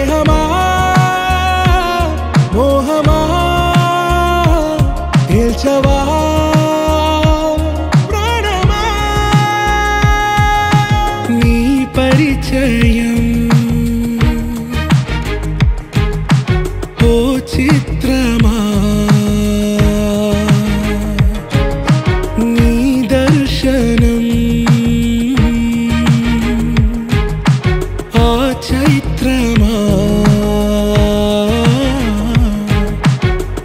స్నేహమా మోహమా తేల్చవా ప్రాణమా నీ పరిచయం ఓ చిత్రమా నీ దర్శనం ఆ చైత్రమా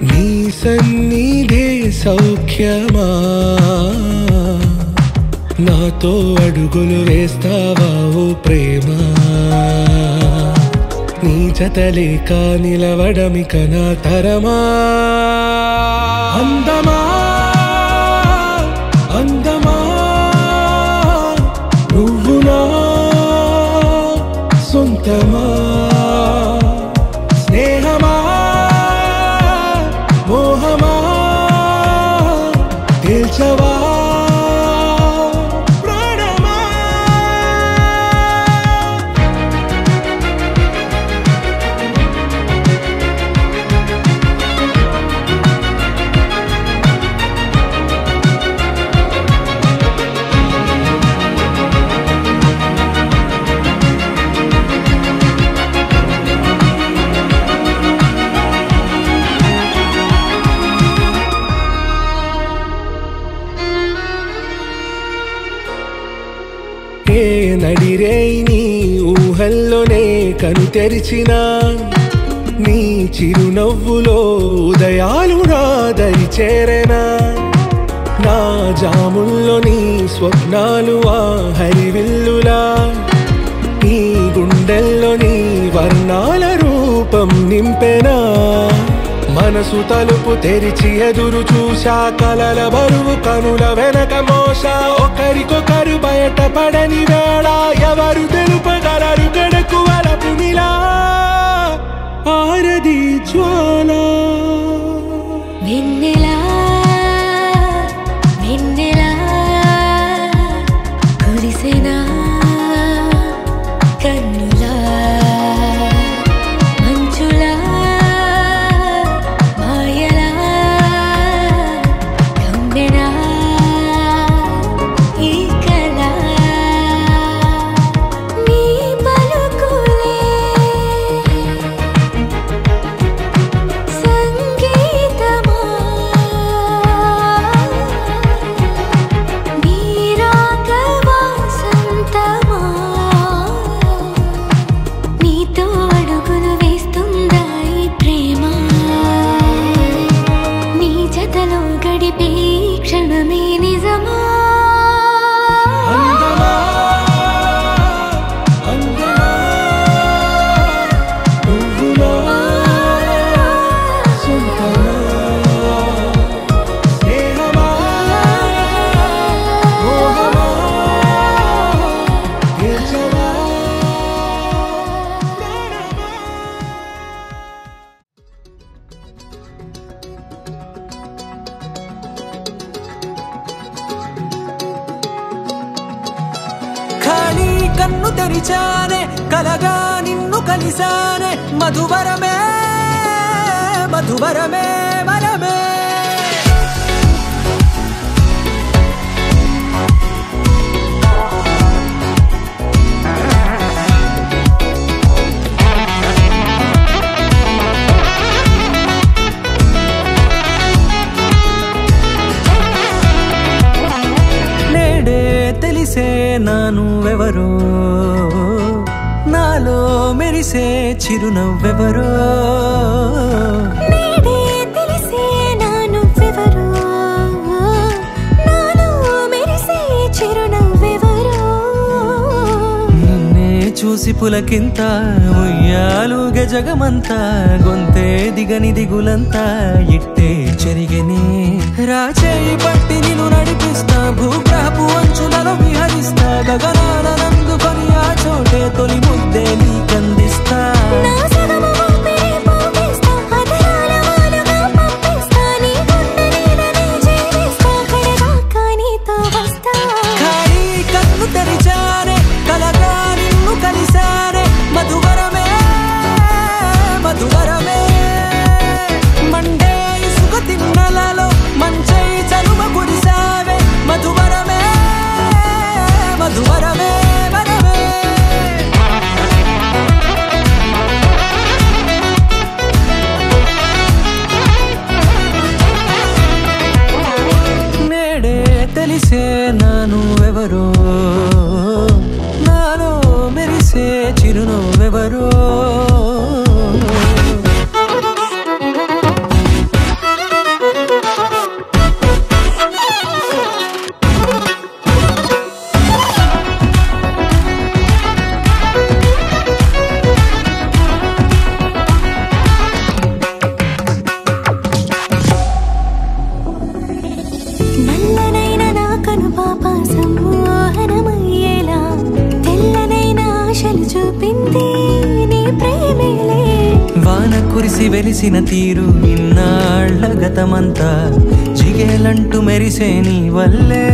నీ సన్నిధే సౌఖ్యమా నాతో అడుగులు వేస్తావా ఓ ప్రేమ నీ జతలేక నిలవడమిక నా తరమా అందమా అందమా నువ్వు నా సొంతమా స్నేహమా మోహమా తేల్చవా ఏ నడిరే నీ ఊహల్లోనే కను తెరిచిన నీ చిరునవ్వులో ఉదయాలు నా దరి చేరెనా నా జాముల్లో నీ స్వప్నాలు ఆ హరివిల్లులా ఈ గుండెల్లో నీ వర్ణాల రూపం నింపెనా మనసు తలుపు తెరిచి ఎదురు చూసా కలల బరువు కనుల వెనక మోసా ఒకరికొకరు బయటపడని వేళ ఎవరు తెలుపగలరు గడకు వలపునిలా ఆరది జ్వాల వెన్నెలా వెన్నెలా కురిసెనా కన్నులా మంచులా మాయలా కమ్మెనా ఈ కళ నీ పలుకులే సంగీతమా నీ రాగ వాసంతమా నీతో అడుగులు వేస్తుందా ఈ ప్రేమ నీ జతలో గడిపే ఈ క్షణమే నిజమా అందమా అందమా నువ్వు నా సొంతమా స్నేహమా మోహమా తేల్చవా ఖాళీ కన్ను తెరిచానే కలగా నిన్ను కలిసానే మధువరమే మధువరమే వరమే నేడే తెలిసే నా నువ్వెవరో నాలో మెరిసే చిరునవ్వెవరో నేడే తెలిసే నా నువ్వెవరో నాలో మెరిసే చిరునవ్వెవరో నన్నే చూసి పులకింత ఉయ్యాలుగ జగమంతా గొంతే దిగని దిగులంతా ఇట్టే చెరిగెనే రాచేయి పట్టి నిన్ను నడిపిస్తా భూగ్రహపు అంచులలో విహరిస్తా గగనాల నందుకొని ఆ చోటే తొలి ముద్దే నీకందిస్తా నా సగము ఊపిరి పోగిస్తా అదరాల వాలుగా పంపిస్తా నీ గుండె నీడనే చేరిస్తా కడదాకా నీతో వస్తా ఖాళీ కన్ను తెరిచానే కలగా నిన్ను కలిసానే మధువరమే కురిసి వెలిసిన తీరు ఇన్నాళ్ళ గతమంతా జిగేలంటూ మెరిసే నీ వల్లే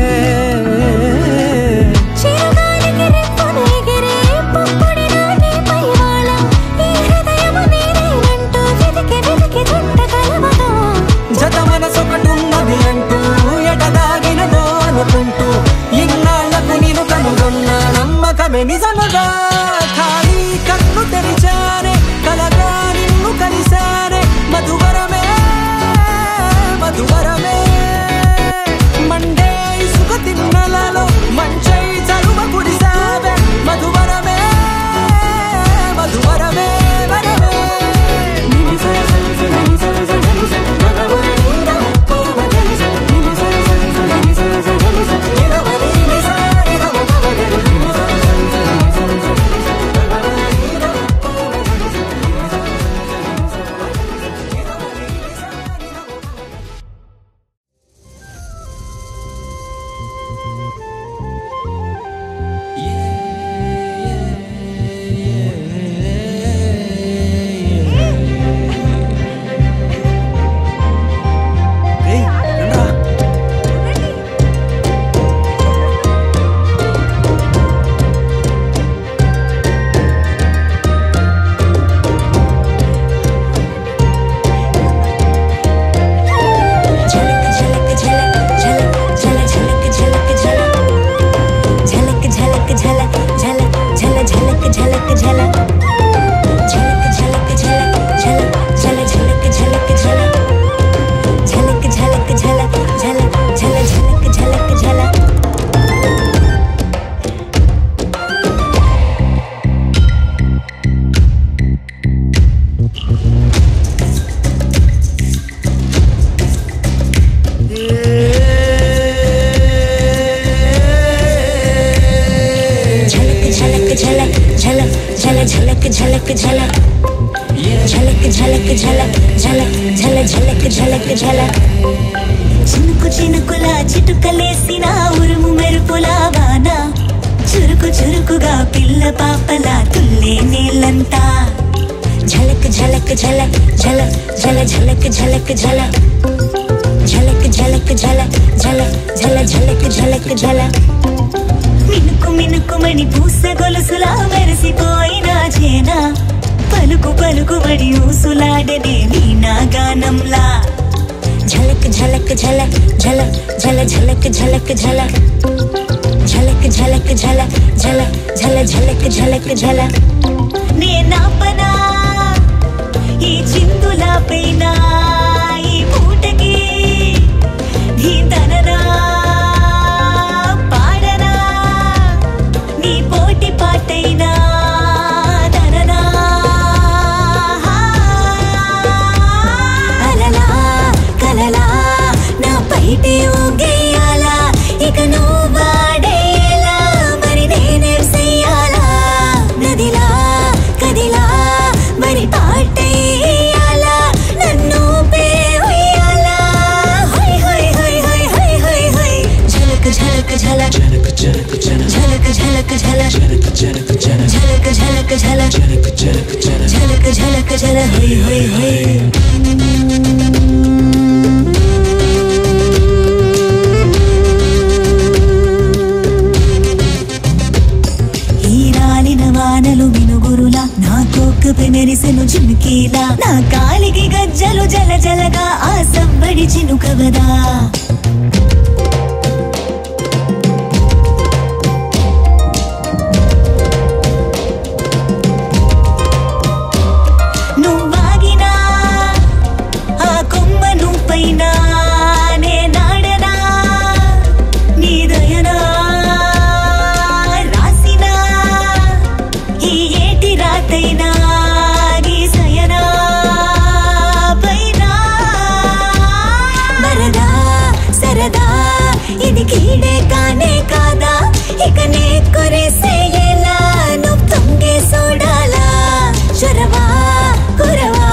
జత మనసొకటున్నది అంటూ ఎటదాగినదో అనుకుంటూ ఇన్నాళ్లకు నేను కనుగొన్న నమ్మకమే నిజముగా ఖాళీ కన్ను తెరిచానే కలగా నిన్ను కలిసానే మధువరమే మధువరమే మండే ఇసుక తిన్నలలో మంచై చలువ కుడిసావే మధువరమే మధువరమే వరమే చినుకు చినుకుల చిటుకలేసిన ఉరుము మెరుపులా వాన చురుకు చురుకుగా పిల్ల పాపలా తుల్లే నీళ్ళంతా ఝలక్ ఝలక్ ఝల ఝల ఝల ఝలక్ ఝలక్ ఝల ఝలక్ ఝలక్ ఝల ఝల ఝల ఝలక్ ఝలక్ ఝల మినుకు మినుకుమణి పూస గొలుసులా మెరిసిపోయిన చేన పలుకు పలుకు బడి ఊసులాడనే వీణా గానంలా ఝలక్ ఝలక్ ఝల ఝల ఝల ఝలక్ ఝలక్ ఝల ఝలక్ ఝలక్ ఝల ఝల ఝల ఝలక్ ఝలక్ ఝల నేనాపనా ఈ చిందులా పైన ఈ పూటకి ధీతననా పాడనా నీ పోటీ పాటైనా తననా అలలా కలలా నా పైటి ఊగేయాలా ఇక నువ్వు వాడేలా మరి నేనే చెయ్యాలా నదిలా కదిలా మరి పాటేయాలా నన్ను పేయాలా హై హై హై హై హై హై హై ఝలక్ ఝలక్ ఝల ఝలక్ ఝలక్ ఝల ఝలక్ ఝలక్ ఝల ఝలక్ ఝలక్ ఝల ఝలక్ ఝలక్ ఝల ఝలక్ ఝలక్ ఝల ఝలక్ ఝలక్ ఝల హై హై హై వానలు మినుగురులా నా కోకపై మెరిసెను చినుకీలా నా కాలికి గజ్జలు జల జలగా ఆ సవ్వడి చినుకవదా నువ్వాగినా ఆ కొమ్మ నువ్వైనా నేనాడనా నీ దయనా రాతైనా గీసయనా పైనా వరదా సరదా ఇది కీడే కానే కాదా ఇక నే కొరేసేలా నువ్వు తొంగే సోడాలా చొరవా కురవా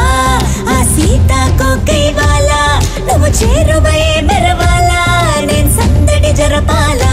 ఆ సీతాకోకైవాలా నువ్వు చేరువయే మెరవాలా నేను సందడి జరపాలా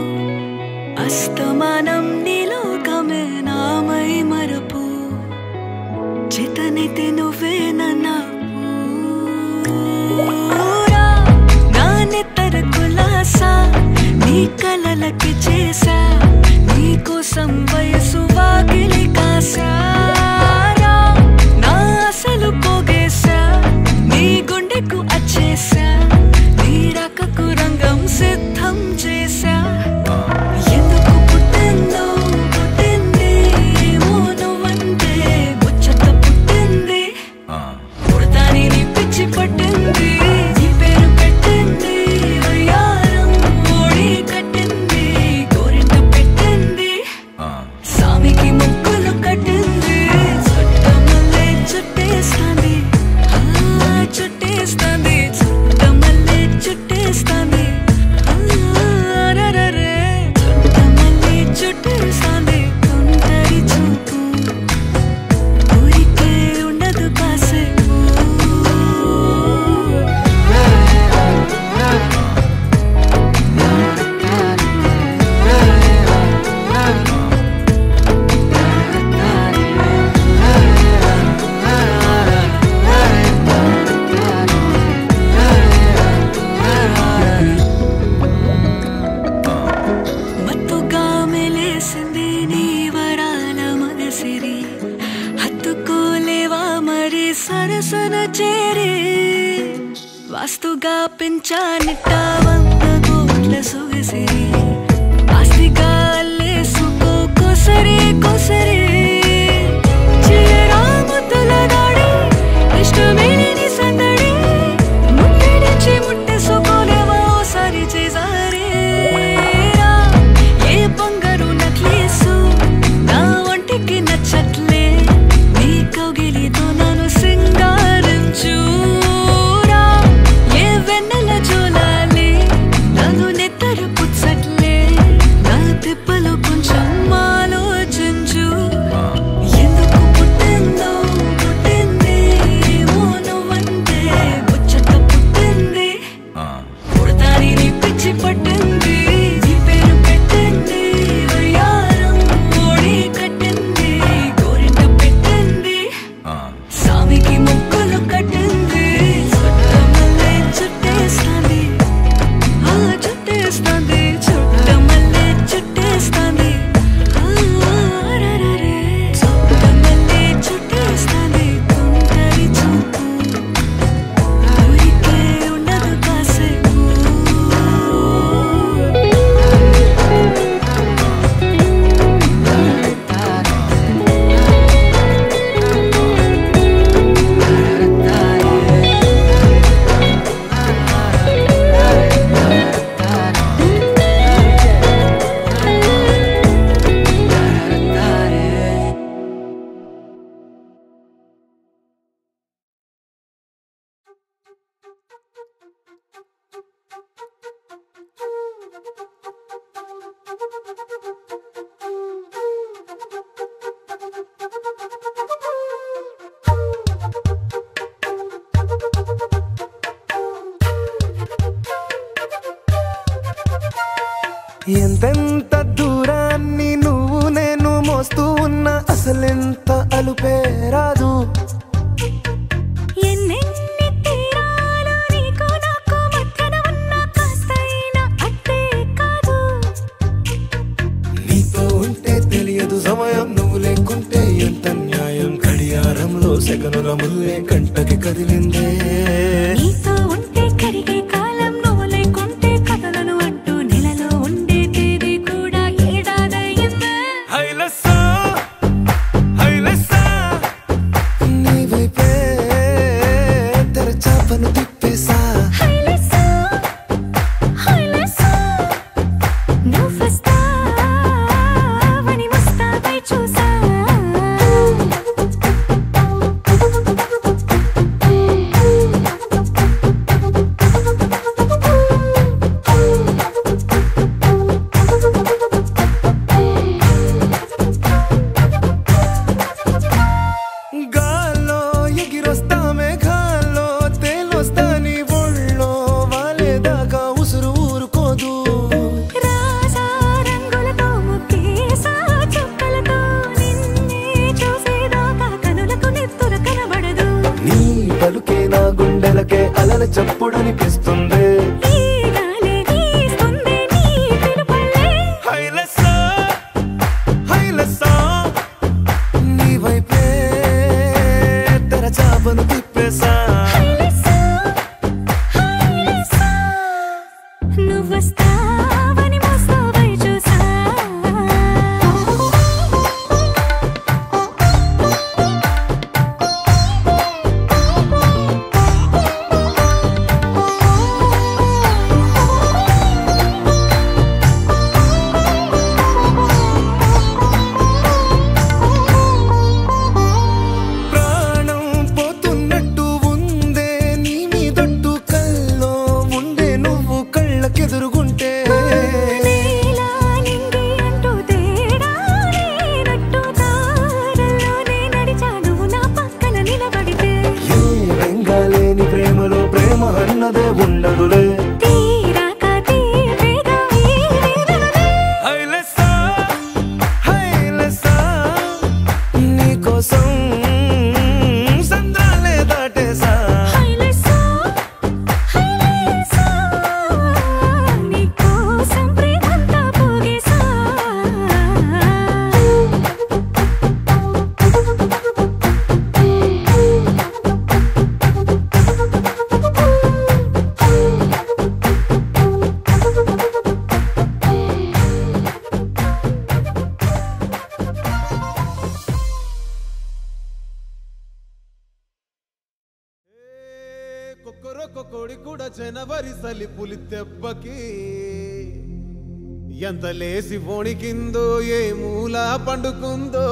అస్తమానం నీలోకమే నామై మరపు చేతనైతే నువ్వే నన్నా నా నెత్తర కులాసా నీ కలలకి చేసా నీ కోసం వయసు వాకిలి కాసారా నా అసలు పోగేసా నీ గుండెకు అచ్చేసా నీ రకకు రంగం సిద్ధం చేసా ఎందుకు పుట్టిందో పుట్టింది ఏమో నువ్వంటే ముచ్చట పుట్టింది పుడతాని నీ పిచ్చి పట్టింది నీ పేరు పెట్టింది వయ్యారం ఓడి కట్టింది గోరింట పెట్టింది సామికి ముక్కులు కట్టింది చుట్టమల్లే చుట్టేస్తాంది చుట్టేస్తాంది చుట్టమల్లే చుట్టేస్తాంది రరరే చుట్టమల్లే చుట్టేస్తాంది తుంటరి చూపు ఊరికే ఉండదు కాసేపు మత్తుగా మెలేసింది నీ వరాల మగసిరి హత్తుకోలేవా మరి సరసన చేరి వాస్తుగా పెంచానిట్ట 100 కోట్ల సొగసిరి ఆస్తిగా అల్లేసుకో కొసరి కొసరి చేయరా ముద్దుల దాడి ఇష్టమేలేని సందడి ముట్టడించి ముట్టేసుకోలేవా ఓసారి చేసారి ఏ బంగారు నక్లీసు నా ఒంటికి నచ్చట్లే నీ కౌగిలితో నన్ను సింగారించురా ఏ వెన్నెల జోలాలి నన్ను నెత్తరు పుచ్చట్లే నా తిప్పలు కొంచెం ఆలోచించు ఎందుకు పుట్టిందో పుట్టింది ఏమో నువ్వంటే ముచ్చట పుట్టింది పుడతాని నీ పిచ్చి పట్టింది నీ పేరు పెట్టింది వయ్యారం ఓడి కట్టింది గోరింట పెట్టింది సామికి ముక్కులు కట్టింది చుట్టమల్లే చుట్టేస్తాంది చుట్టేస్తాంది చుట్టమల్లే చుట్టేస్తాంది రరరే చుట్టమల్లే చుట్టేస్తాంది తుంటరి చూపు ఊరికే ఉండదు కాసేపు ఎంతెంత దూరాన్ని నువ్వు నేను మోస్తూ ఉన్నా అసలెంత అలుపే రాదు ఎన్నెన్ని తీరాలు నీకు నాకు మధ్యన ఉన్న కాస్తైనా అట్టే కాదు నీతో ఉంటే తెలియదు సమయం నువ్వు లేకుంటే ఎంత న్యాయం గడియారంలో సెకనుల ముల్లే కంటకి కదిలిందే నీతో ఉంటే కరిగే కాలం నువ్వు లేకుంటే కథలను అంటూ నెలలో ఉండే తేదీ కూడా ఏడాదయ్యిందే హైలెస్సా హైలెస్సా నీ వైపే తెరచాపను తిప్పేసా హైలెస్సా హైలెస్సా నువ్వు వస్తావని ముస్తాబై చూసా గుండెల చప్పుడనిపిస్తుంది ఈ గాలి వీస్తుంది నీ పిలుపులే హైలెస్సా హైలెస్సా నీ వైపే తెరచాపను తిప్పేసా హైలెస్సా హైలెస్సా నువ్వొస్తావని మోస్తావై చూసా ప్రాణం పోతున్నట్టు ఉందే నీ మీదొట్టు కల్లో ఉండే నువ్వు కళ్ళకెదురుగుంటే నీలా నింగి అంటూ తేడా లేనట్టు దారుల్లోనే నడిచా నువ్వు నా పక్కన నిలబడితే ఏ వెంగాలేని ప్రేమలో ప్రేమ అన్నదే ఉండదులే తీరాక తీపేగా ఈ వేదనలే హైలెస్సా హైలెస్సా నీకోసం సంద్రాలే దాటేసా హైలెస్సా హైలెస్సా నీకోసం ప్రేమంతా పోగేసా కొక్కరొక్క కోడి కూడా జనవరి సలి పులి దెబ్బకి ఎంత లేసి వణికిందో ఏ మూల పండుకుందో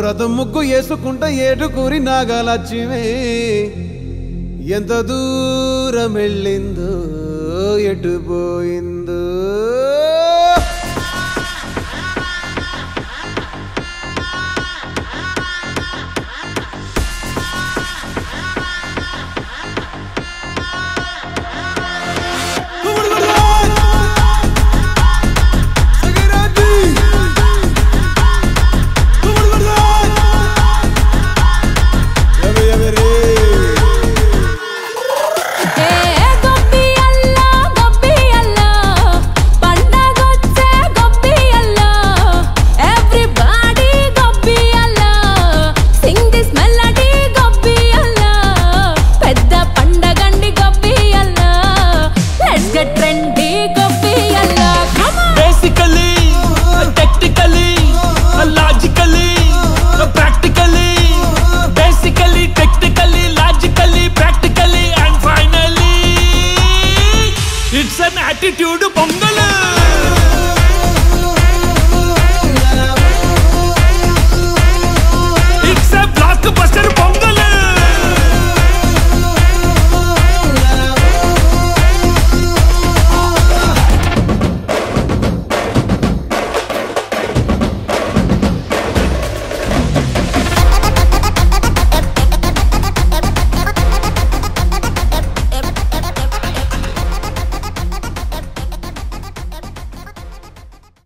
రథం ముగ్గు వేసుకుంట ఏటుకూరి నాగలచ్చిమే ఎంత దూరం వెళ్ళిందో ఎటు పోయిందో attitude పొంగల్